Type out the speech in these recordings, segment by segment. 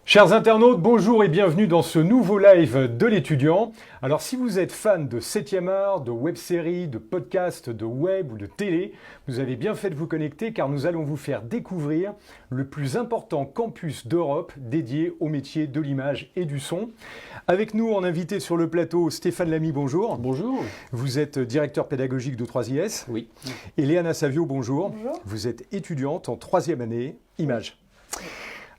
Chers internautes, bonjour et bienvenue dans ce nouveau live de l'étudiant. Alors si vous êtes fan de 7e art, de web-séries, de podcasts, de web ou de télé, vous avez bien fait de vous connecter car nous allons vous faire découvrir le plus important campus d'Europe dédié au métier de l'image et du son. Avec nous en invité sur le plateau, Stéphane Lamy, bonjour. Bonjour. Vous êtes directeur pédagogique de 3IS. Oui. Et Léana Savio, bonjour. Bonjour. Vous êtes étudiante en 3e année, image.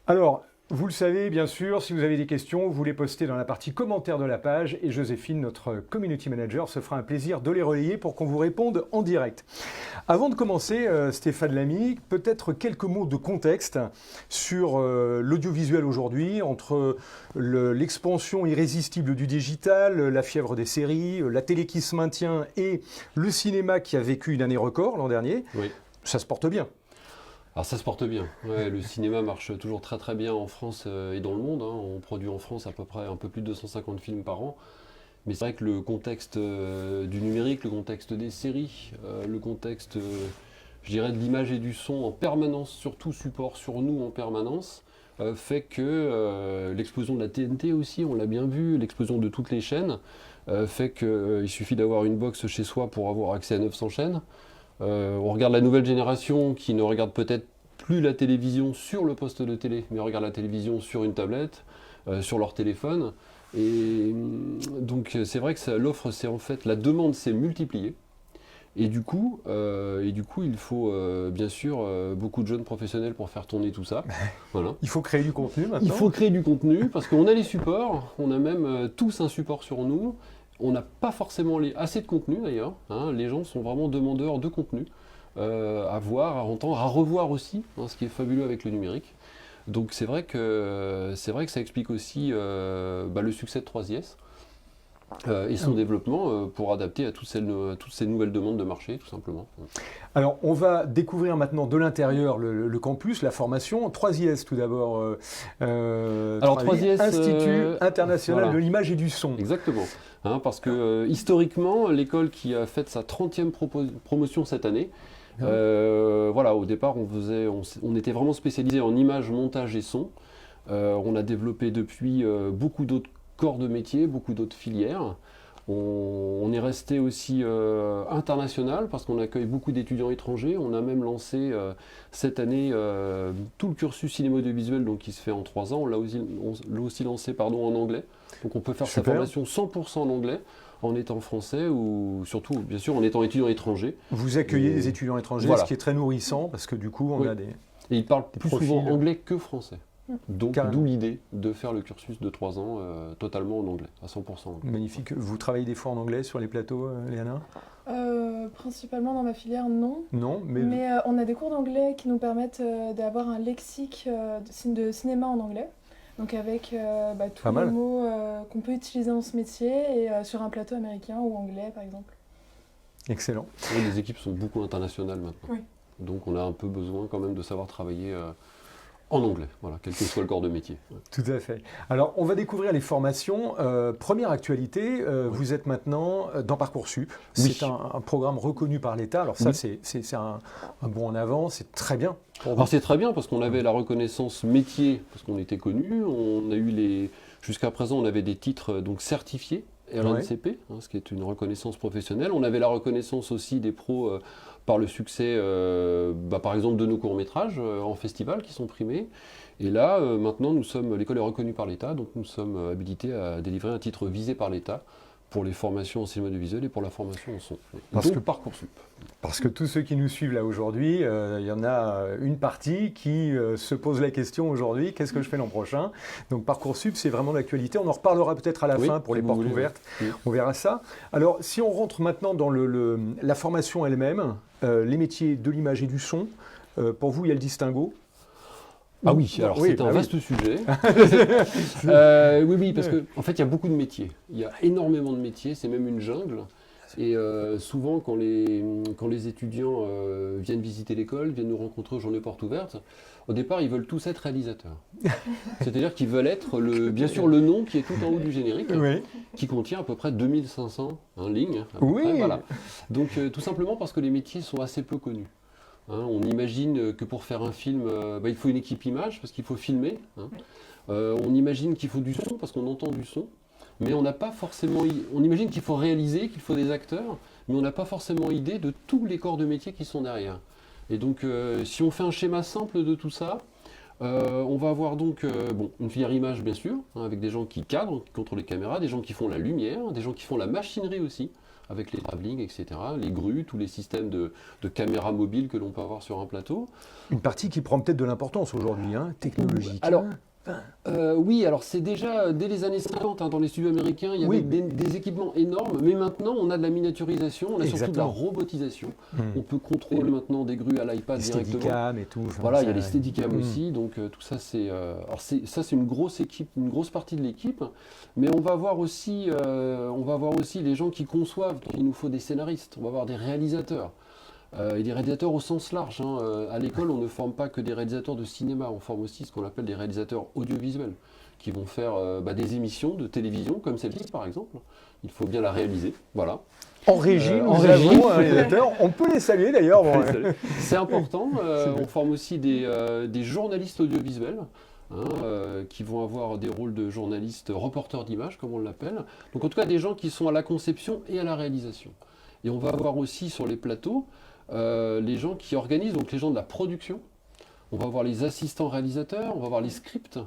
Alors, vous le savez, bien sûr, si vous avez des questions, vous les postez dans la partie commentaires de la page et Joséphine, notre community manager, se fera un plaisir de les relayer pour qu'on vous réponde en direct. Avant de commencer, Stéphane Lamy, peut-être quelques mots de contexte sur l'audiovisuel aujourd'hui, entre l'expansion irrésistible du digital, la fièvre des séries, la télé qui se maintient et le cinéma qui a vécu une année record l'an dernier. Oui. Ça se porte bien. Alors ça se porte bien. Ouais, le cinéma marche toujours très très bien en France et dans le monde. On produit en France à peu près un peu plus de 250 films par an. Mais c'est vrai que le contexte du numérique, le contexte des séries, le contexte, je dirais, de l'image et du son en permanence, sur tout support, sur nous en permanence, fait que l'explosion de la TNT aussi, on l'a bien vu, l'explosion de toutes les chaînes, fait qu'il suffit d'avoir une box chez soi pour avoir accès à 900 chaînes. On regarde la nouvelle génération qui ne regarde peut-être plus la télévision sur le poste de télé, mais regarde la télévision sur une tablette, sur leur téléphone. Et donc c'est vrai que l'offre, c'est en fait, la demande s'est multipliée. Et du coup, il faut bien sûr beaucoup de jeunes professionnels pour faire tourner tout ça. Voilà. Il faut créer du contenu maintenant. Il faut créer du contenu parce qu'on a les supports, on a même tous un support sur nous. On n'a pas forcément assez de contenu d'ailleurs, les gens sont vraiment demandeurs de contenu, à voir, à entendre, à revoir aussi, ce qui est fabuleux avec le numérique. Donc c'est vrai que ça explique aussi le succès de 3IS et son développement pour adapter à toutes ces nouvelles demandes de marché, tout simplement. Alors, on va découvrir maintenant de l'intérieur le campus, la formation. 3IS tout d'abord. Alors 3IS, Institut international voilà. de l'image et du son. Exactement. Parce que historiquement, l'école qui a fait sa 30e promotion cette année, au départ, on était vraiment spécialisé en image, montage et son. On a développé depuis beaucoup d'autres corps de métier, beaucoup d'autres filières. On est resté aussi international parce qu'on accueille beaucoup d'étudiants étrangers. On a même lancé cette année tout le cursus cinéma audiovisuel donc qui se fait en 3 ans. On l'a aussi lancé en anglais. Donc on peut faire sa formation 100% en anglais en étant français ou surtout, bien sûr, en étant étudiant étranger. Vous accueillez des étudiants étrangers, voilà. Ce qui est très nourrissant parce que du coup, on a des... Et ils parlent plus profils. souvent anglais que français. Donc Carrément. d'où l'idée de faire le cursus de 3 ans totalement en anglais, à 100% anglais. Magnifique. Vous travaillez des fois en anglais sur les plateaux, Léana ? Principalement dans ma filière, non. Non, mais on a des cours d'anglais qui nous permettent d'avoir un lexique de cinéma en anglais. Donc avec tous les mots qu'on peut utiliser dans ce métier et sur un plateau américain ou anglais par exemple. Excellent. Et les équipes sont beaucoup internationales maintenant. Oui. Donc on a un peu besoin quand même de savoir travailler en anglais, voilà, quel que soit le corps de métier. Tout à fait. Alors, on va découvrir les formations. Première actualité, vous êtes maintenant dans Parcoursup. Oui. C'est un programme reconnu par l'État. Alors ça, c'est un bond en avant, c'est très bien. Alors c'est très bien parce qu'on avait la reconnaissance métier, parce qu'on était connu. On a eu jusqu'à présent, on avait des titres donc certifiés RNCP, ce qui est une reconnaissance professionnelle. On avait la reconnaissance aussi des pros par le succès, par exemple, de nos courts-métrages en festival qui sont primés. Et là, maintenant, l'école est reconnue par l'État, donc nous sommes habilités à délivrer un titre visé par l'État pour les formations en cinéma audiovisuel et pour la formation en son. Parcoursup. Parce que tous ceux qui nous suivent là aujourd'hui, il y en a une partie qui se pose la question aujourd'hui, qu'est-ce que je fais l'an prochain ? Donc Parcoursup, c'est vraiment d'actualité. On en reparlera peut-être à la fin pour les portes ouvertes. Oui. On verra ça. Alors, si on rentre maintenant dans la formation elle-même, les métiers de l'image et du son, pour vous, il y a le distinguo ? Ah oui, alors c'est un vaste sujet. Oui, parce qu'en fait, il y a beaucoup de métiers. Il y a énormément de métiers, c'est même une jungle. Et souvent, quand les étudiants viennent visiter l'école, viennent nous rencontrer aux journées portes ouvertes, au départ, ils veulent tous être réalisateurs. C'est-à-dire qu'ils veulent être, bien sûr, le nom qui est tout en haut du générique, qui contient à peu près 2500 lignes. Oui. Voilà. Donc, tout simplement parce que les métiers sont assez peu connus. On imagine que pour faire un film, il faut une équipe image parce qu'il faut filmer. On imagine qu'il faut du son parce qu'on entend du son. Mais on n'a pas forcément. On imagine qu'il faut réaliser, qu'il faut des acteurs, mais on n'a pas forcément idée de tous les corps de métier qui sont derrière. Et donc, si on fait un schéma simple de tout ça, on va avoir donc une filière image, bien sûr, avec des gens qui cadrent, qui contrôlent les caméras, des gens qui font la lumière, des gens qui font la machinerie aussi, avec les travelling, etc., les grues, tous les systèmes de caméras mobiles que l'on peut avoir sur un plateau. Une partie qui prend peut-être de l'importance aujourd'hui, technologique. Alors, oui, alors c'est déjà dès les années 50, dans les studios américains, il y avait des équipements énormes, mais maintenant on a de la miniaturisation, on a surtout de la robotisation. On peut contrôler maintenant des grues à l'iPad directement. Steadicam et tout. Voilà, il y a les Steadicam aussi, donc tout ça c'est... alors ça c'est une grosse équipe, une grosse partie de l'équipe, mais on va voir aussi les gens qui conçoivent, il nous faut des scénaristes, on va avoir des réalisateurs. Et des réalisateurs au sens large. À l'école, on ne forme pas que des réalisateurs de cinéma, on forme aussi ce qu'on appelle des réalisateurs audiovisuels, qui vont faire des émissions de télévision, comme celle-ci par exemple. Il faut bien la réaliser, voilà. En régie, nous avons un réalisateur, on peut les saluer d'ailleurs. Bon, c'est important, on forme aussi des journalistes audiovisuels, qui vont avoir des rôles de journalistes reporters d'images, comme on l'appelle. Donc en tout cas, des gens qui sont à la conception et à la réalisation. Et on va avoir aussi sur les plateaux les gens qui organisent, donc les gens de la production. On va avoir les assistants réalisateurs, on va avoir les scripts.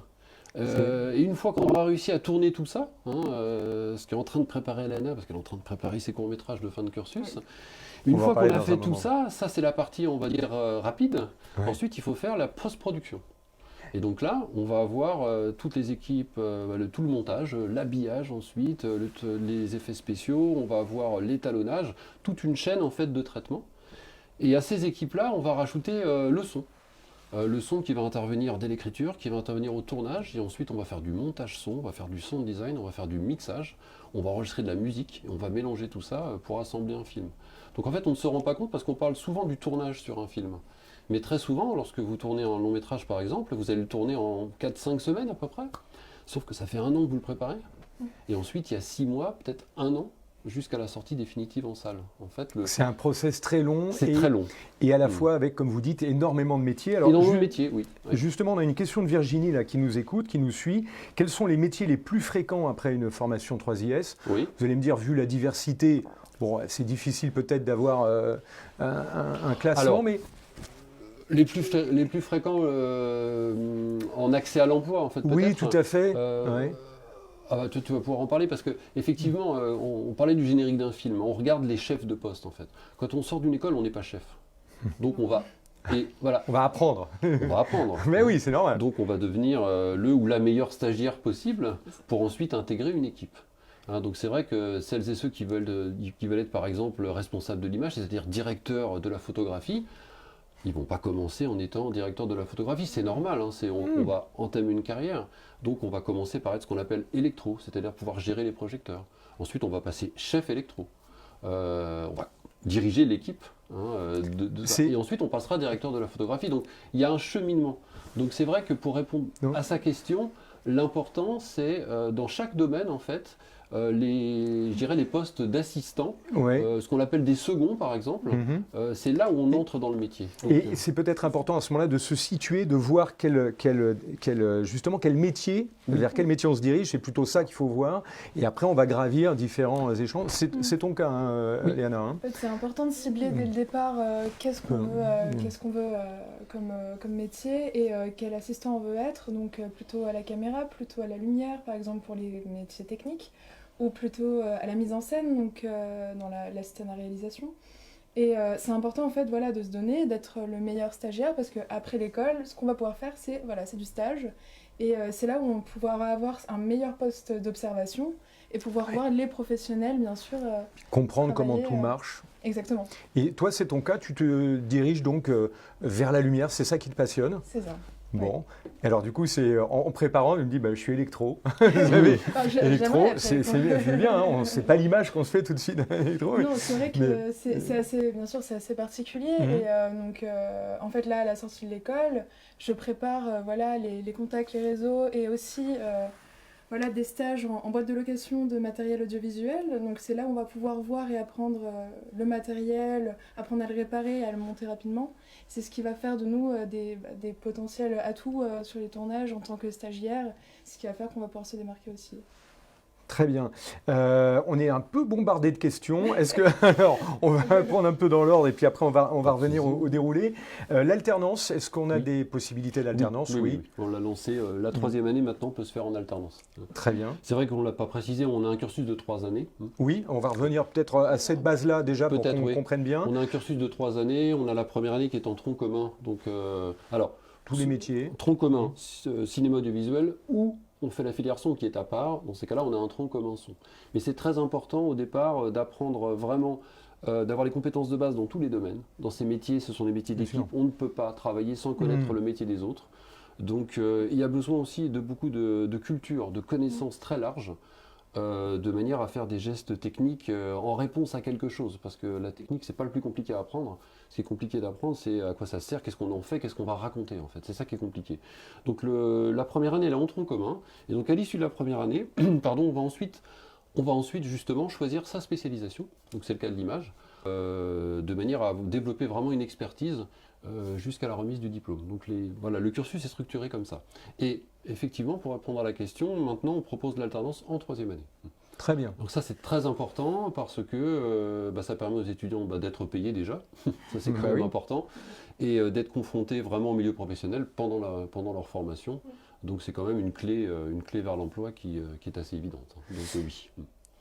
Et une fois qu'on aura réussi à tourner tout ça, ce qu'est en train de préparer Léana, parce qu'elle est en train de préparer ses courts-métrages de fin de cursus, une fois qu'on a fait tout ça, ça c'est la partie, on va dire, rapide. Ouais. Ensuite, il faut faire la post-production. Et donc là, on va avoir toutes les équipes, tout le montage, l'habillage ensuite, les effets spéciaux, on va avoir l'étalonnage, toute une chaîne en fait de traitement. Et à ces équipes-là, on va rajouter le son. Le son qui va intervenir dès l'écriture, qui va intervenir au tournage, et ensuite on va faire du montage son, on va faire du sound design, on va faire du mixage, on va enregistrer de la musique, et on va mélanger tout ça pour assembler un film. Donc en fait, on ne se rend pas compte parce qu'on parle souvent du tournage sur un film. Mais très souvent, lorsque vous tournez un long métrage par exemple, vous allez le tourner en 4-5 semaines à peu près. Sauf que ça fait 1 an que vous le préparez. Et ensuite, il y a 6 mois, peut-être 1 an, jusqu'à la sortie définitive en salle. En fait, c'est un process très long. C'est très long. Et à la fois avec, comme vous dites, énormément de métiers. Alors, énormément de métiers, oui. Justement, on a une question de Virginie là, qui nous écoute, qui nous suit. Quels sont les métiers les plus fréquents après une formation 3IS ? Oui. Vous allez me dire, vu la diversité, bon, c'est difficile peut-être d'avoir un classement, alors, mais... Les plus fréquents en accès à l'emploi, en fait, peut-être. Oui, tout à fait. Tu vas pouvoir en parler parce que effectivement, on parlait du générique d'un film. On regarde les chefs de poste, en fait. Quand on sort d'une école, on n'est pas chef. Donc on va... Et voilà. On va apprendre. On va apprendre. Mais oui, c'est normal. Donc on va devenir le ou la meilleure stagiaire possible pour ensuite intégrer une équipe. Donc c'est vrai que celles et ceux qui veulent être par exemple responsables de l'image, c'est-à-dire directeur de la photographie, ils ne vont pas commencer en étant directeur de la photographie, c'est normal, on va entamer une carrière. Donc on va commencer par être ce qu'on appelle électro, c'est-à-dire pouvoir gérer les projecteurs. Ensuite on va passer chef électro, on va diriger l'équipe, et ensuite on passera directeur de la photographie. Donc il y a un cheminement. Donc c'est vrai que pour répondre à sa question, l'important c'est dans chaque domaine en fait, les postes d'assistants, ce qu'on appelle des seconds par exemple, c'est là où on entre dans le métier. Donc, et c'est peut-être important à ce moment-là de se situer, de voir justement quel métier, vers quel métier on se dirige, c'est plutôt ça qu'il faut voir, et après on va gravir différents échelons. C'est ton cas, Léana. En fait, c'est important de cibler dès le départ qu'est-ce qu'on veut comme métier et quel assistant on veut être, donc plutôt à la caméra, plutôt à la lumière par exemple pour les métiers techniques, ou plutôt à la mise en scène, donc dans la scénarisation. Et c'est important en fait de se donner, d'être le meilleur stagiaire, parce qu'après l'école, ce qu'on va pouvoir faire, c'est du stage. Et c'est là où on pourra avoir un meilleur poste d'observation et pouvoir voir les professionnels, bien sûr. Comprendre comment tout marche. Exactement. Et toi, c'est ton cas, tu te diriges donc vers la lumière, c'est ça qui te passionne ? C'est ça. Bon, alors du coup, c'est en préparant, il me dit je suis électro. Vous savez, électro, c'est bien, c'est pas l'image qu'on se fait tout de suite. Électro, non, c'est vrai que c'est assez, bien sûr, c'est assez particulier. Et donc, en fait, là, à la sortie de l'école, je prépare les contacts, les réseaux et aussi des stages en boîte de location de matériel audiovisuel. Donc c'est là où on va pouvoir voir et apprendre le matériel, apprendre à le réparer et à le monter rapidement. C'est ce qui va faire de nous des potentiels atouts sur les tournages en tant que stagiaires, ce qui va faire qu'on va pouvoir se démarquer aussi. Très bien. On est un peu bombardé de questions. Est-ce que alors on va prendre un peu dans l'ordre et puis après on va revenir au déroulé. L'alternance, est-ce qu'on a des possibilités d'alternance? Oui. On l'a lancé. La 3e année maintenant peut se faire en alternance. Très bien. C'est vrai qu'on ne l'a pas précisé. On a un cursus de 3 années. Oui, on va revenir peut-être à cette base-là déjà pour qu'on comprenne bien. On a un cursus de 3 années. On a la première année qui est en tronc commun. Donc tous les métiers. Tronc commun, cinéma audiovisuel ou on fait la filière son qui est à part. Dans ces cas-là, on a un tronc commun son. Mais c'est très important au départ d'apprendre vraiment, d'avoir les compétences de base dans tous les domaines. Dans ces métiers, ce sont des métiers d'équipe. On ne peut pas travailler sans connaître le métier des autres. Donc il y a besoin aussi de beaucoup de culture, de connaissances très larges, de manière à faire des gestes techniques en réponse à quelque chose. Parce que la technique, c'est pas le plus compliqué à apprendre. Ce qui est compliqué d'apprendre, c'est à quoi ça sert, qu'est-ce qu'on en fait, qu'est-ce qu'on va raconter en fait. C'est ça qui est compliqué. Donc la première année, elle est en tronc commun. Et donc à l'issue de la première année, on va ensuite justement choisir sa spécialisation. Donc c'est le cas de l'image, de manière à développer vraiment une expertise jusqu'à la remise du diplôme. Donc le cursus est structuré comme ça. Et effectivement, pour répondre à la question, maintenant on propose de l'alternance en 3e année. Très bien. Donc ça c'est très important parce que ça permet aux étudiants d'être payés déjà, ça c'est quand même important, et d'être confrontés vraiment au milieu professionnel pendant leur formation. Donc c'est quand même une clé vers l'emploi qui est assez évidente. Donc oui.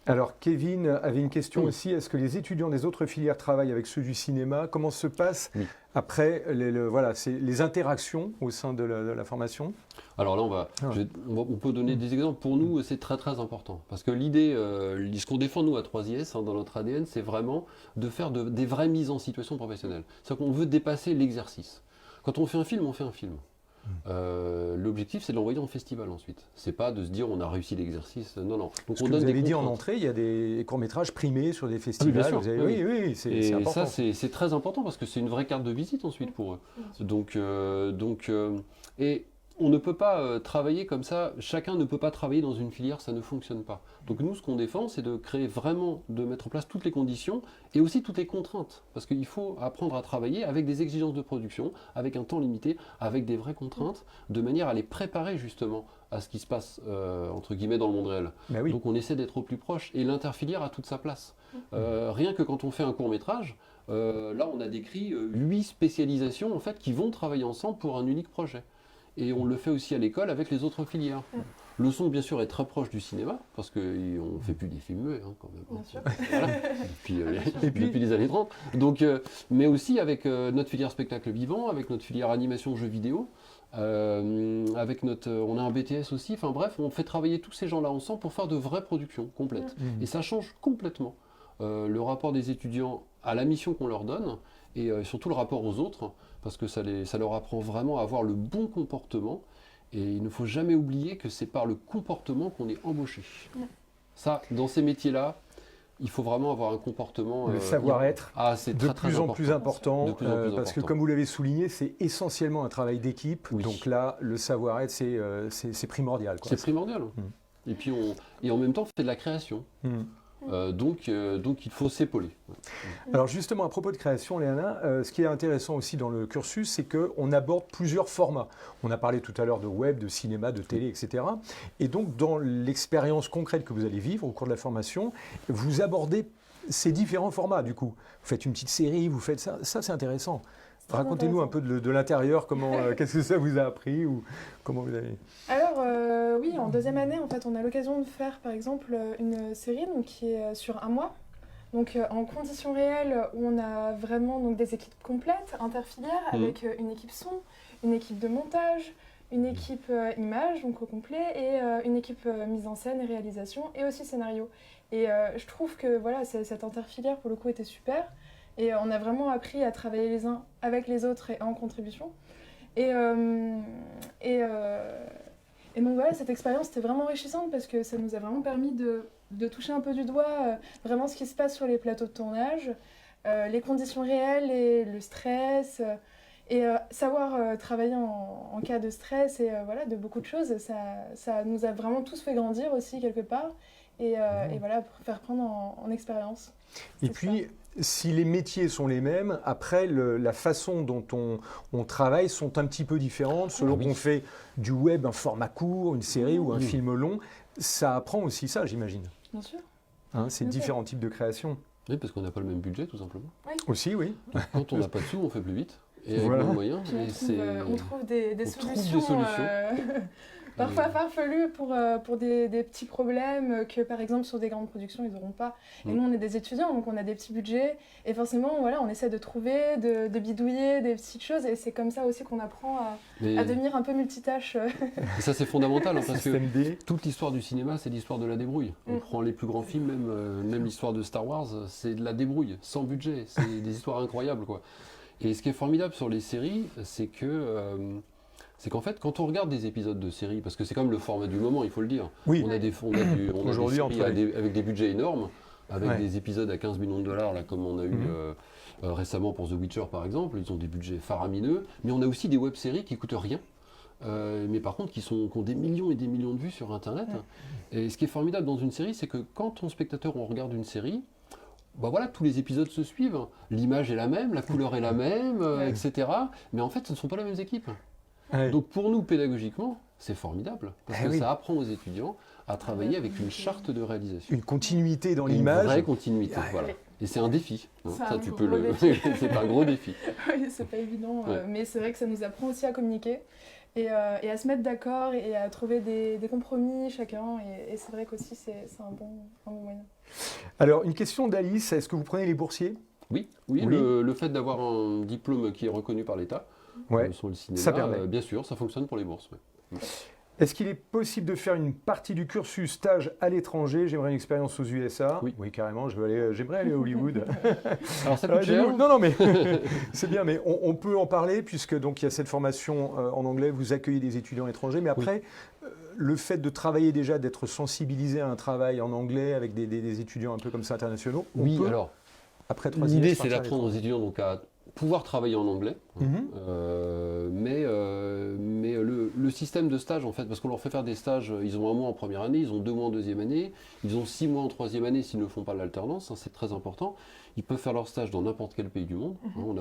Alors Kevin avait une question aussi, est-ce que les étudiants des autres filières travaillent avec ceux du cinéma? Comment se passe après les interactions au sein de la formation? Alors là, on peut donner des exemples. Pour nous, c'est très très important. Parce que l'idée, ce qu'on défend nous à 3IS, dans notre ADN, c'est vraiment de faire des vraies mises en situation professionnelle. C'est-à-dire qu'on veut dépasser l'exercice. Quand on fait un film, on fait un film. L'objectif, c'est de l'envoyer en festival ensuite. C'est pas de se dire on a réussi l'exercice. Non. Donc ce que vous avez dit en entrée, il y a des courts-métrages primés sur des festivals. Oui, c'est important. Et ça, c'est très important parce que c'est une vraie carte de visite ensuite pour eux. Donc on ne peut pas travailler comme ça, chacun ne peut pas travailler dans une filière, ça ne fonctionne pas. Donc nous, ce qu'on défend, c'est de créer vraiment, de mettre en place toutes les conditions et aussi toutes les contraintes. Parce qu'il faut apprendre à travailler avec des exigences de production, avec un temps limité, avec des vraies contraintes, de manière à les préparer justement à ce qui se passe, entre guillemets, dans le monde réel. Donc on essaie d'être au plus proche et l'interfilière a toute sa place. Rien que quand on fait un court-métrage, là on a décrit 8 spécialisations en fait, qui vont travailler ensemble pour un unique projet. Et on le fait aussi à l'école avec les autres filières. Le son, bien sûr, est très proche du cinéma, parce qu'on ne fait plus des films muets, quand même. Bien sûr. Voilà. Depuis les années 30. Donc, mais aussi avec notre filière spectacle vivant, avec notre filière animation jeux vidéo, on a un BTS aussi. Enfin bref, on fait travailler tous ces gens-là ensemble pour faire de vraies productions complètes. Et ça change complètement le rapport des étudiants à la mission qu'on leur donne, et surtout le rapport aux autres, parce que ça leur apprend vraiment à avoir le bon comportement, et il ne faut jamais oublier que c'est par le comportement qu'on est embauché. Ça, dans ces métiers-là, il faut vraiment avoir un comportement... Le savoir-être, c'est de plus en plus important, parce que comme vous l'avez souligné, c'est essentiellement un travail d'équipe, donc là, le savoir-être, c'est primordial. C'est primordial. Et puis en même temps, on fait de la création. Donc il faut s'épauler. Alors justement, à propos de création, Léana, ce qui est intéressant aussi dans le cursus, c'est qu'on aborde plusieurs formats. On a parlé tout à l'heure de web, de cinéma, de télé, etc. Et donc dans l'expérience concrète que vous allez vivre au cours de la formation, vous abordez ces différents formats du coup. Vous faites une petite série, vous faites ça c'est intéressant. Racontez-nous un peu de l'intérieur, qu'est-ce que ça vous a appris ou comment vous avez... Alors oui, en 2e année, en fait, on a l'occasion de faire par exemple une série qui est sur un mois. Donc en conditions réelles, où on a vraiment des équipes complètes, interfilières, avec une équipe son, une équipe de montage, une équipe image, donc au complet, et une équipe mise en scène et réalisation, et aussi scénario. Et je trouve que cette interfilière, pour le coup, était super. Et on a vraiment appris à travailler les uns avec les autres et en contribution. Et donc voilà, cette expérience était vraiment enrichissante parce que ça nous a vraiment permis de toucher un peu du doigt vraiment ce qui se passe sur les plateaux de tournage, les conditions réelles et le stress. Et savoir travailler en cas de stress et voilà, de beaucoup de choses, ça nous a vraiment tous fait grandir aussi quelque part. Et voilà, pour faire prendre en expérience. Et puis, si les métiers sont les mêmes, après, la façon dont on travaille sont un petit peu différentes selon qu'on fait du web, un format court, une série ou un film long. Ça apprend aussi ça, j'imagine. Bien sûr. Hein, c'est différents types de création. Oui, parce qu'on n'a pas le même budget, tout simplement. Oui. Aussi, oui. Quand on n'a pas de sous, on fait plus vite. Et avec moins de moyens. On trouve des solutions. Parfois farfelues pour des petits problèmes que, par exemple, sur des grandes productions, ils n'auront pas. Et nous, on est des étudiants, donc on a des petits budgets. Et forcément, voilà, on essaie de trouver, de bidouiller des petites choses. Et c'est comme ça aussi qu'on apprend à devenir un peu multitâche. Et ça, c'est fondamental, hein, parce que toute l'histoire du cinéma, c'est l'histoire de la débrouille. On prend les plus grands films, même l'histoire de Star Wars, c'est de la débrouille, sans budget. C'est des histoires incroyables, quoi. Et ce qui est formidable sur les séries, c'est qu'en fait, quand on regarde des épisodes de séries, parce que c'est comme le format du moment, il faut le dire. Oui. On a des séries avec des budgets énormes, avec des épisodes à 15 millions de dollars, là, comme on a eu récemment pour The Witcher, par exemple. Ils ont des budgets faramineux. Mais on a aussi des web-séries qui coûtent rien. Mais par contre, qui ont des millions et des millions de vues sur Internet. Et ce qui est formidable dans une série, c'est que quand, en spectateur, on regarde une série, bah voilà, tous les épisodes se suivent. L'image est la même, la couleur est la même, etc. Mais en fait, ce ne sont pas les mêmes équipes. Donc pour nous, pédagogiquement, c'est formidable. Parce que ça apprend aux étudiants à travailler avec une charte de réalisation. Une continuité dans l'image. Une vraie continuité, voilà. Et c'est un défi. Hein. C'est un gros défi. Oui, c'est pas évident. Mais c'est vrai que ça nous apprend aussi à communiquer. Et à se mettre d'accord et à trouver des compromis chacun. Et c'est vrai qu'aussi, c'est un bon moyen. Alors, une question d'Alice. Est-ce que vous prenez les boursiers ? Oui. Le fait d'avoir un diplôme qui est reconnu par l'État sur le cinéma, ça permet. Bien sûr, ça fonctionne pour les bourses. Est-ce qu'il est possible de faire une partie du cursus stage à l'étranger ? J'aimerais une expérience aux USA. Oui, carrément, j'aimerais aller à Hollywood. Alors ça coûte cher. Non, mais c'est bien, mais on peut en parler puisque donc il y a cette formation en anglais, vous accueillez des étudiants étrangers, mais après, le fait de travailler déjà, d'être sensibilisé à un travail en anglais avec des étudiants un peu comme ça internationaux, alors, après l'idée c'est d'apprendre aux étudiants donc à pouvoir travailler en anglais, mais le système de stage en fait, parce qu'on leur fait faire des stages, ils ont 1 mois en première année, ils ont 2 mois en deuxième année, ils ont 6 mois en troisième année s'ils ne font pas l'alternance, c'est très important. Ils peuvent faire leur stage dans n'importe quel pays du monde, on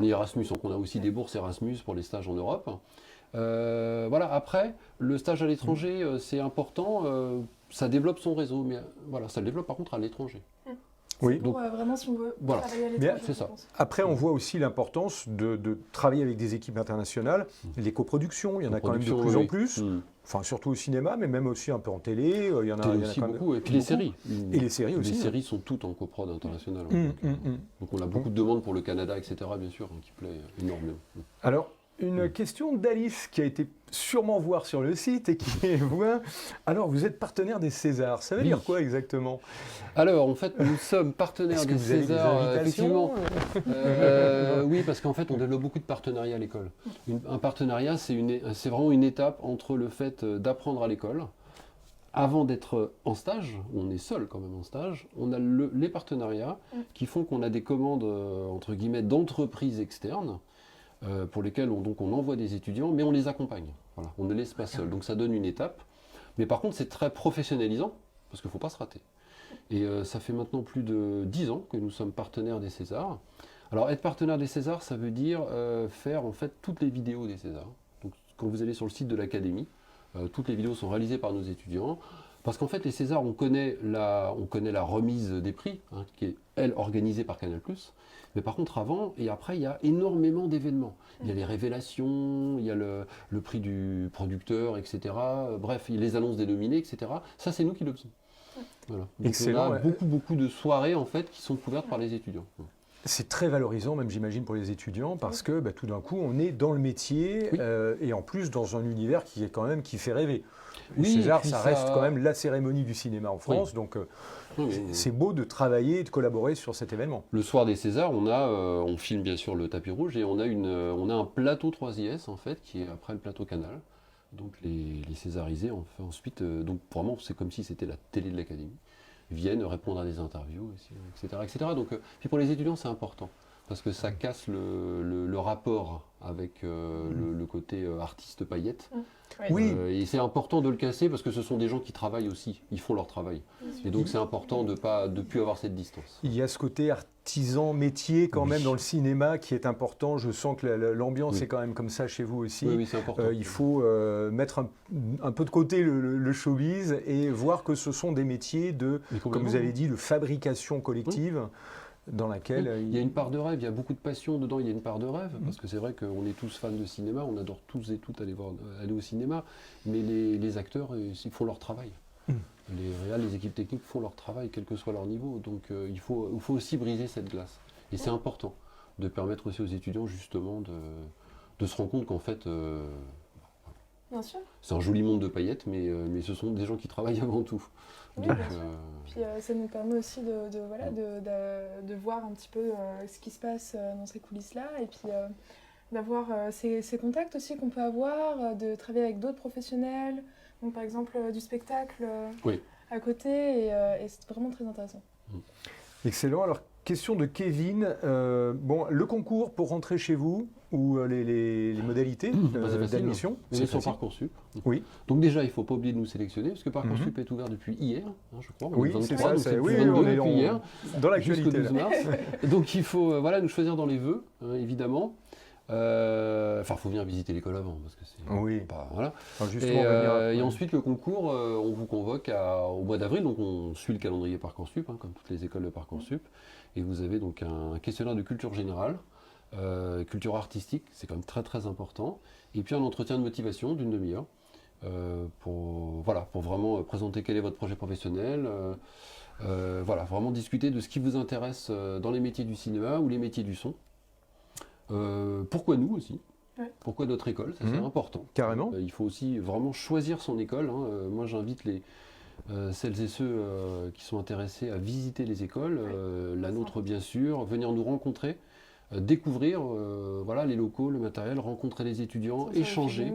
est Erasmus, donc on a aussi des bourses Erasmus pour les stages en Europe. Après, le stage à l'étranger, c'est important, ça développe son réseau, mais ça le développe par contre à l'étranger. Oui. Donc, vraiment, si on veut travailler à l'étranger, c'est ça. Après, on voit aussi l'importance de travailler avec des équipes internationales. Les coproductions, il y en a quand même de plus en plus. Enfin, surtout au cinéma, mais même aussi un peu en télé. Il y en a aussi beaucoup. Et puis les séries. Et les séries aussi. Les séries sont toutes en coprod internationale. Donc on a beaucoup de demandes pour le Canada, etc., bien sûr, qui plaît énormément. Alors, une question d'Alice qui a été sûrement voir sur le site et qui est voix. Alors, vous êtes partenaire des Césars. Ça veut dire quoi exactement ? Alors, en fait, nous sommes partenaires des Césars. Effectivement. Oui, parce qu'en fait, on développe beaucoup de partenariats à l'école. Un partenariat, c'est vraiment une étape entre le fait d'apprendre à l'école. Avant d'être en stage, on est seul quand même en stage, on a les partenariats qui font qu'on a des commandes, entre guillemets, d'entreprises externes. Pour lesquels on envoie des étudiants, mais on les accompagne. Voilà, on ne les laisse pas seuls. Donc ça donne une étape. Mais par contre, c'est très professionnalisant, parce qu'il ne faut pas se rater. Et ça fait maintenant plus de 10 ans que nous sommes partenaires des Césars. Alors être partenaire des Césars, ça veut dire faire en fait toutes les vidéos des Césars. Donc quand vous allez sur le site de l'Académie, toutes les vidéos sont réalisées par nos étudiants. Parce qu'en fait, les Césars, on connaît la remise des prix, qui est, elle, organisée par Canal+. Mais par contre, avant et après, il y a énormément d'événements. Il y a les révélations, il y a le prix du producteur, etc. Bref, il y a les annonces des nominés, etc. Ça, c'est nous qui le faisons. Voilà. Donc, excellent. On a beaucoup de soirées, en fait, qui sont couvertes par les étudiants. C'est très valorisant, même j'imagine, pour les étudiants, parce que tout d'un coup, on est dans le métier et en plus dans un univers qui fait rêver. César, ça reste quand même la cérémonie du cinéma en France, donc c'est beau de travailler et de collaborer sur cet événement. Le soir des Césars, on filme bien sûr le tapis rouge et on a un plateau 3IS en fait, qui est après le plateau Canal. Donc les Césarisés, ensuite, donc vraiment c'est comme si c'était la télé de l'Académie, viennent répondre à des interviews, etc. Donc, puis pour les étudiants, c'est important. parce que ça casse le rapport avec le côté artiste paillette. Oui. Et c'est important de le casser parce que ce sont des gens qui travaillent aussi, ils font leur travail. Et donc c'est important de plus avoir cette distance. Il y a ce côté artisan, métier quand même dans le cinéma qui est important. Je sens que l'ambiance est quand même comme ça chez vous aussi. Oui, c'est important. Il faut mettre un peu de côté le showbiz et voir que ce sont des métiers comme vous avez dit, de fabrication collective. Dans laquelle il y a une part de rêve, il y a beaucoup de passion dedans, il y a une part de rêve, parce que c'est vrai qu'on est tous fans de cinéma, on adore tous et toutes aller au cinéma, mais les acteurs, ils font leur travail. Les réals, les équipes techniques font leur travail, quel que soit leur niveau, donc il faut aussi briser cette glace. Et c'est important de permettre aussi aux étudiants justement de se rendre compte qu'en fait, Bien sûr. c'est un joli monde de paillettes, mais ce sont des gens qui travaillent avant tout. Oui, Donc, puis ça nous permet aussi de voir un petit peu ce qui se passe dans ces coulisses-là, et puis d'avoir ces contacts aussi qu'on peut avoir, de travailler avec d'autres professionnels, donc par exemple du spectacle à côté, et c'est vraiment très intéressant. Excellent. Alors, question de Kevin. Le concours pour rentrer chez vous ou les modalités d'admission, c'est sur Parcoursup. Oui. Donc déjà, il ne faut pas oublier de nous sélectionner, parce que Parcoursup est ouvert depuis hier, je crois. Oui, c'est ça. Oui, on est hier, dans l'actualité. Jusqu'au 12 mars. Donc il faut nous choisir dans les vœux, évidemment. Il faut venir visiter l'école avant, parce que c'est pas... Voilà. Et ensuite, le concours, on vous convoque au mois d'avril, donc on suit le calendrier Parcoursup, comme toutes les écoles de Parcoursup, et vous avez donc un questionnaire de culture générale, culture artistique, c'est quand même très très important, et puis un entretien de motivation d'une demi-heure, pour vraiment présenter quel est votre projet professionnel, vraiment discuter de ce qui vous intéresse dans les métiers du cinéma ou les métiers du son. Pourquoi nous aussi ? Pourquoi notre école ? Ça c'est important. Carrément. Il faut aussi vraiment choisir son école. Moi j'invite celles et ceux qui sont intéressés à visiter les écoles, la nôtre bien sûr, venir nous rencontrer, découvrir les locaux, le matériel, rencontrer les étudiants, échanger.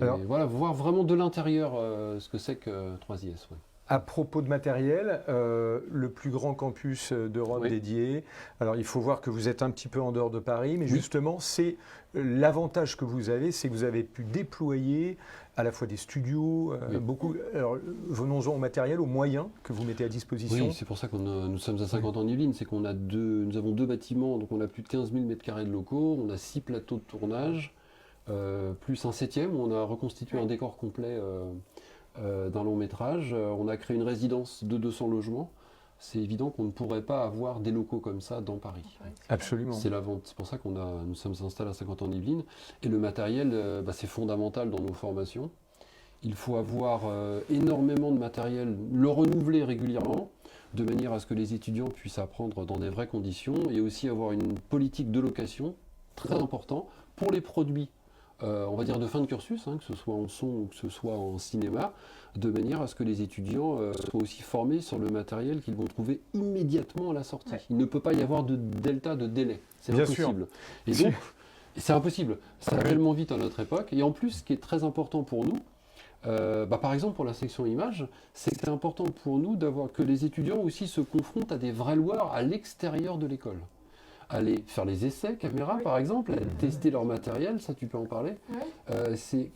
Voir vraiment de l'intérieur ce que c'est que 3IS. À propos de matériel, le plus grand campus d'Europe dédié. Alors, il faut voir que vous êtes un petit peu en dehors de Paris, mais justement, c'est l'avantage que vous avez, c'est que vous avez pu déployer à la fois des studios, beaucoup. Alors, venons-en au matériel, aux moyens que vous mettez à disposition. Oui, c'est pour ça que nous sommes à 50 ans en Yvelines, c'est qu'on a nous avons 2 bâtiments, donc on a plus de 15 000 m² de locaux, on a 6 plateaux de tournage, plus un 7e où on a reconstitué un décor complet. D'un long métrage, on a créé une résidence de 200 logements. C'est évident qu'on ne pourrait pas avoir des locaux comme ça dans Paris. Absolument. C'est pour ça nous sommes installés à 50 ans en Yvelines. Et le matériel, c'est fondamental dans nos formations. Il faut avoir énormément de matériel, le renouveler régulièrement, de manière à ce que les étudiants puissent apprendre dans des vraies conditions, et aussi avoir une politique de location très importante pour les produits. On va dire de fin de cursus, que ce soit en son ou que ce soit en cinéma, de manière à ce que les étudiants soient aussi formés sur le matériel qu'ils vont trouver immédiatement à la sortie. Il ne peut pas y avoir de delta de délai, c'est impossible. Et donc, c'est impossible, ça va tellement vite à notre époque. Et en plus, ce qui est très important pour nous, par exemple pour la section images, c'est que c'est important pour nous que les étudiants aussi se confrontent à des vrais loueurs à l'extérieur de l'école. Aller faire les essais caméra par exemple, tester leur matériel, ça tu peux en parler.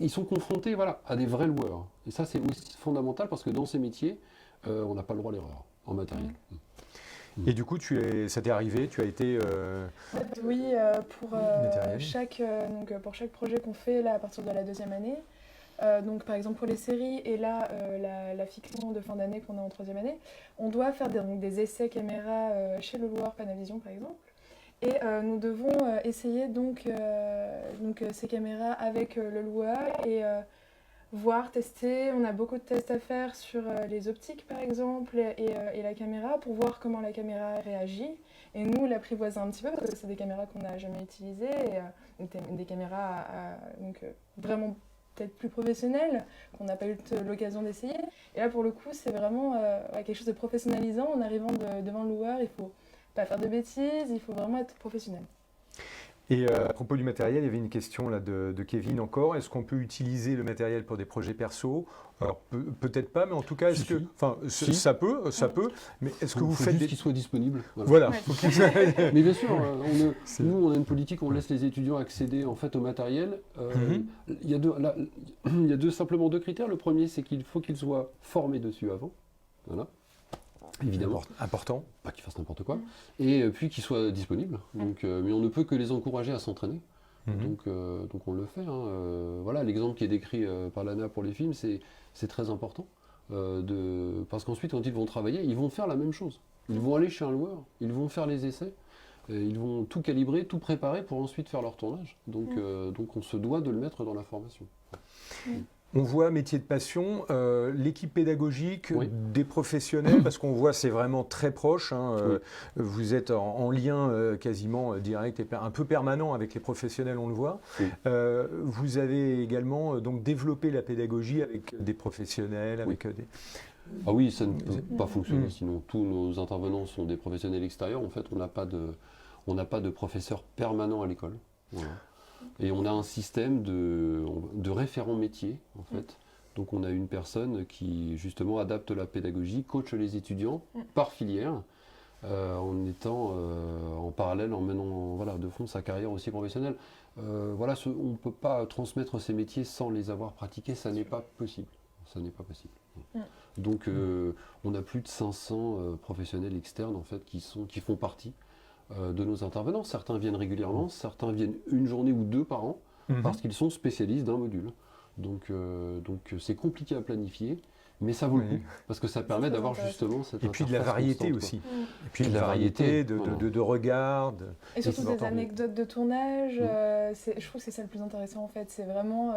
Ils sont confrontés à des vrais loueurs. Et ça c'est aussi fondamental parce que dans ces métiers, on n'a pas le droit à l'erreur en matériel. Et du coup, ça t'est arrivé, tu as été... Oui, pour chaque projet qu'on fait là, à partir de la 2e année, donc par exemple pour les séries et là la fiction de fin d'année qu'on a en 3e année, on doit faire des essais caméra chez le loueur Panavision par exemple. Et nous devons essayer donc ces caméras avec le loueur et voir, tester. On a beaucoup de tests à faire sur les optiques par exemple et la caméra pour voir comment la caméra réagit. Et nous l'apprivoiser un petit peu parce que c'est des caméras qu'on n'a jamais utilisées, des caméras vraiment peut-être plus professionnelles qu'on n'a pas eu l'occasion d'essayer. Et là pour le coup c'est vraiment quelque chose de professionnalisant. En arrivant devant le loueur, il faut pas faire de bêtises, il faut vraiment être professionnel. Et à propos du matériel, il y avait une question là de Kevin encore. Est-ce qu'on peut utiliser le matériel pour des projets perso? Alors peut-être pas, mais en tout cas, est-ce que, enfin, ça peut, Mais est-ce que vous faut faites juste qu'il soit disponible. Voilà. Mais bien sûr, nous on a une politique, on laisse les étudiants accéder en fait au matériel. Il y a simplement deux critères. Le premier, c'est qu'il faut qu'ils soient formés dessus avant. Voilà. Évidemment. Important. Pas qu'ils fassent n'importe quoi. Et puis qu'ils soient disponibles. Donc, mais on ne peut que les encourager à s'entraîner. Donc on le fait. Voilà, l'exemple qui est décrit par l'ANA pour les films, c'est très important. Parce qu'ensuite, quand ils vont travailler, ils vont faire la même chose. Ils vont aller chez un loueur, ils vont faire les essais, ils vont tout calibrer, tout préparer pour ensuite faire leur tournage. Donc on se doit de le mettre dans la formation. On voit métier de passion, l'équipe pédagogique, des professionnels, parce qu'on voit c'est vraiment très proche. Vous êtes en lien quasiment direct et un peu permanent avec les professionnels, on le voit. Vous avez également donc développé la pédagogie avec des professionnels, avec des... Ah oui, ça ne peut pas fonctionner, sinon tous nos intervenants sont des professionnels extérieurs. En fait, on n'a pas de professeur permanent à l'école. Voilà. Et on a un système de référents métiers, en fait. Donc on a une personne qui, justement, adapte la pédagogie, coach les étudiants par filière, en étant en parallèle, en menant de front sa carrière aussi professionnelle. On ne peut pas transmettre ces métiers sans les avoir pratiqués, ça n'est pas possible. Ça n'est pas possible. Donc on a plus de 500 professionnels externes, en fait, qui font partie de nos intervenants. Certains viennent régulièrement, certains viennent une journée ou deux par an, parce qu'ils sont spécialistes d'un module. Donc c'est compliqué à planifier, mais ça vaut le coup, parce que ça permet d'avoir justement cette interface. Et puis de la variété aussi. Et puis de la variété de regards. Et surtout des anecdotes de tournage. Je trouve que c'est ça le plus intéressant en fait. C'est vraiment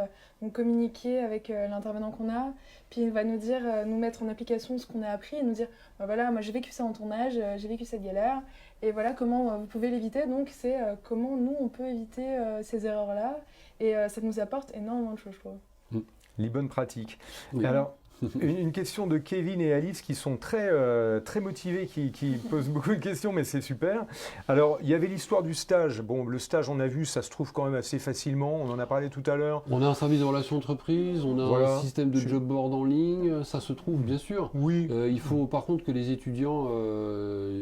communiquer avec l'intervenant qu'on a, puis il va nous dire, nous mettre en application ce qu'on a appris et nous dire, voilà, moi j'ai vécu ça en tournage, j'ai vécu cette galère. Et voilà comment vous pouvez l'éviter. Donc c'est comment nous on peut éviter ces erreurs-là. Et ça nous apporte énormément de choses, je trouve. Les bonnes pratiques. Oui. Alors, une question de Kevin et Alice qui sont très motivés, qui posent beaucoup de questions, mais c'est super. Alors, il y avait l'histoire du stage. Bon, le stage, on a vu, ça se trouve quand même assez facilement. On en a parlé tout à l'heure. On a un service de relations entreprises, on a un système de job board en ligne. Ça se trouve, bien sûr. Oui. Il faut par contre que les étudiants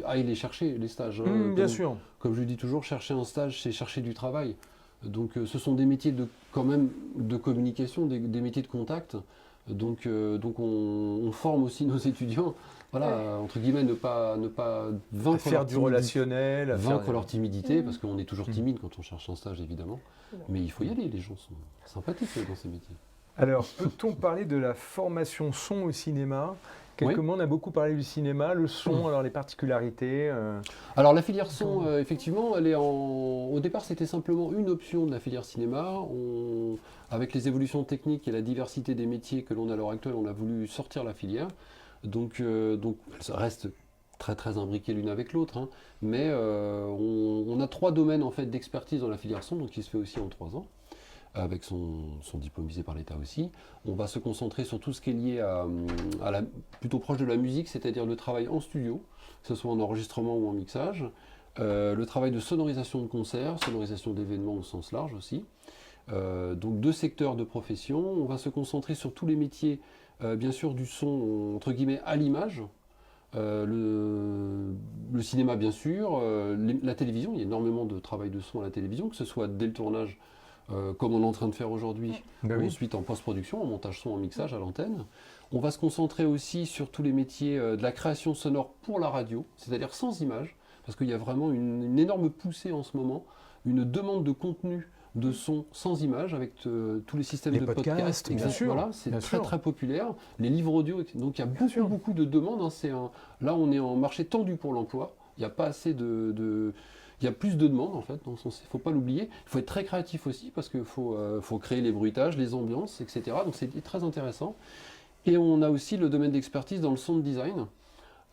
aillent les chercher, les stages. Bien sûr. Comme je dis toujours, chercher un stage, c'est chercher du travail. Donc, ce sont des métiers quand même de communication, des métiers de contact. Donc on forme aussi nos étudiants, entre guillemets, ne pas vaincre faire du relationnel, vaincre leur timidité, parce qu'on est toujours timide quand on cherche un stage, évidemment. Mais il faut y aller, les gens sont sympathiques dans ces métiers. Alors, peut-on parler de la formation son au cinéma ? Quelques mots, on a beaucoup parlé du cinéma, le son, alors les particularités. Alors la filière son, effectivement, elle est au départ c'était simplement une option de la filière cinéma. Avec les évolutions techniques et la diversité des métiers que l'on a à l'heure actuelle, on a voulu sortir la filière. Donc ça reste très très imbriqué l'une avec l'autre, mais on a 3 domaines en fait d'expertise dans la filière son, donc qui se fait aussi en 3 ans. Avec son diplôme visé par l'État aussi. On va se concentrer sur tout ce qui est lié plutôt proche de la musique, c'est-à-dire le travail en studio, que ce soit en enregistrement ou en mixage, le travail de sonorisation de concerts, sonorisation d'événements au sens large aussi. Donc 2 secteurs de profession. On va se concentrer sur tous les métiers, bien sûr, du son, entre guillemets, à l'image. Le cinéma, bien sûr, la télévision, il y a énormément de travail de son à la télévision, que ce soit dès le tournage, comme on est en train de faire aujourd'hui, ensuite en post-production, en montage son, en mixage à l'antenne. On va se concentrer aussi sur tous les métiers de la création sonore pour la radio, c'est-à-dire sans image, parce qu'il y a vraiment une énorme poussée en ce moment, une demande de contenu de son sans image avec tous les systèmes de podcast. Bien sûr, voilà, c'est très très populaire. Les livres audio, donc il y a beaucoup de demandes. Là, on est en marché tendu pour l'emploi. Il n'y a pas assez il y a plus de demandes en fait, il ne faut pas l'oublier. Il faut être très créatif aussi parce qu'il faut créer les bruitages, les ambiances, etc. Donc c'est très intéressant. Et on a aussi le domaine d'expertise dans le sound design.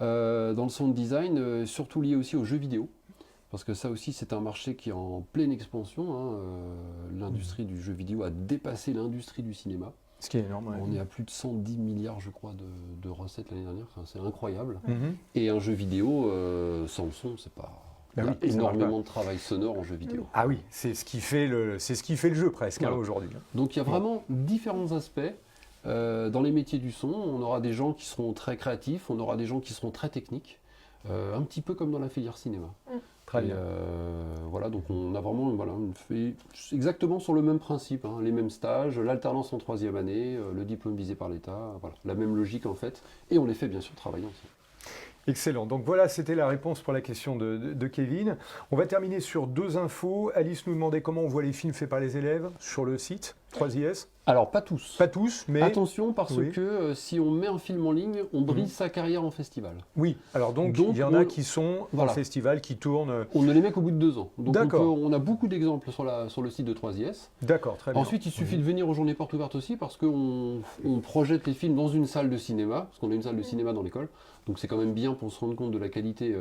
Dans le sound design, surtout lié aussi aux jeux vidéo. Parce que ça aussi, c'est un marché qui est en pleine expansion. L'industrie du jeu vidéo a dépassé l'industrie du cinéma. Ce qui est énorme. On est à plus de 110 milliards, je crois, de recettes l'année dernière. Enfin, c'est incroyable. Et un jeu vidéo, sans le son, c'est pas Il y a oui, énormément de travail sonore en jeu vidéo. Ah oui, c'est ce qui fait le jeu presque Voilà. aujourd'hui. Donc il y a vraiment différents aspects. Dans les métiers du son, on aura des gens qui seront très créatifs, on aura des gens qui seront très techniques, un petit peu comme dans la filière cinéma. Très bien. Voilà, donc on a vraiment fait exactement sur le même principe, hein, les mêmes stages, l'alternance en 3e année, le diplôme visé par l'État, voilà, la même logique en fait, et on les fait bien sûr travailler ensemble. Excellent. Donc voilà, c'était la réponse pour la question de Kevin. On va terminer sur 2 infos. Alice nous demandait comment on voit les films faits par les élèves sur le site 3IS. Alors pas tous. Pas tous, mais... Attention parce que si on met un film en ligne, on brise sa carrière en festival. Oui, alors donc il y en a qui sont en festival, qui tournent... On ne les met qu'au bout de 2 ans. Donc D'accord. on a beaucoup d'exemples sur le site de 3IS. D'accord, très bien. Ensuite, il suffit de venir aux journées portes ouvertes aussi parce qu'on projette les films dans une salle de cinéma, parce qu'on a une salle de cinéma dans l'école. Donc c'est quand même bien pour se rendre compte de la qualité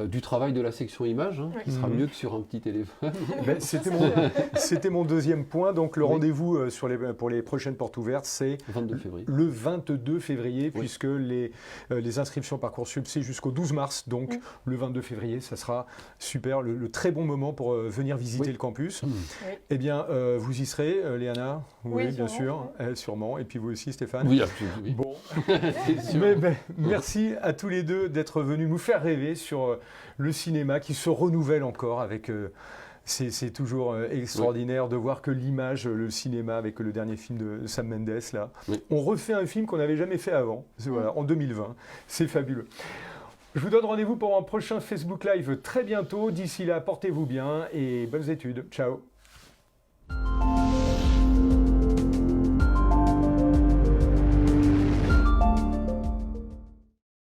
du travail de la section image, hein, qui sera mieux que sur un petit téléphone. Ben, c'était mon deuxième point. Donc le rendez-vous pour les prochaines portes ouvertes, c'est 22 février. Le 22 février, puisque les inscriptions Parcoursup, c'est jusqu'au 12 mars. Donc le 22 février, ça sera super, le très bon moment pour venir visiter le campus. Eh bien, vous y serez, Léana? Oui, bien sûr, sûrement. Et puis vous aussi, Stéphane? Oui, absolument. Bon. C'est sûr. Merci à tous les deux d'être venus nous faire rêver sur le cinéma qui se renouvelle encore avec... C'est toujours extraordinaire de voir que l'image, le cinéma, avec le dernier film de Sam Mendes, là, on refait un film qu'on n'avait jamais fait avant, voilà, en 2020. C'est fabuleux. Je vous donne rendez-vous pour un prochain Facebook Live très bientôt. D'ici là, portez-vous bien et bonnes études. Ciao.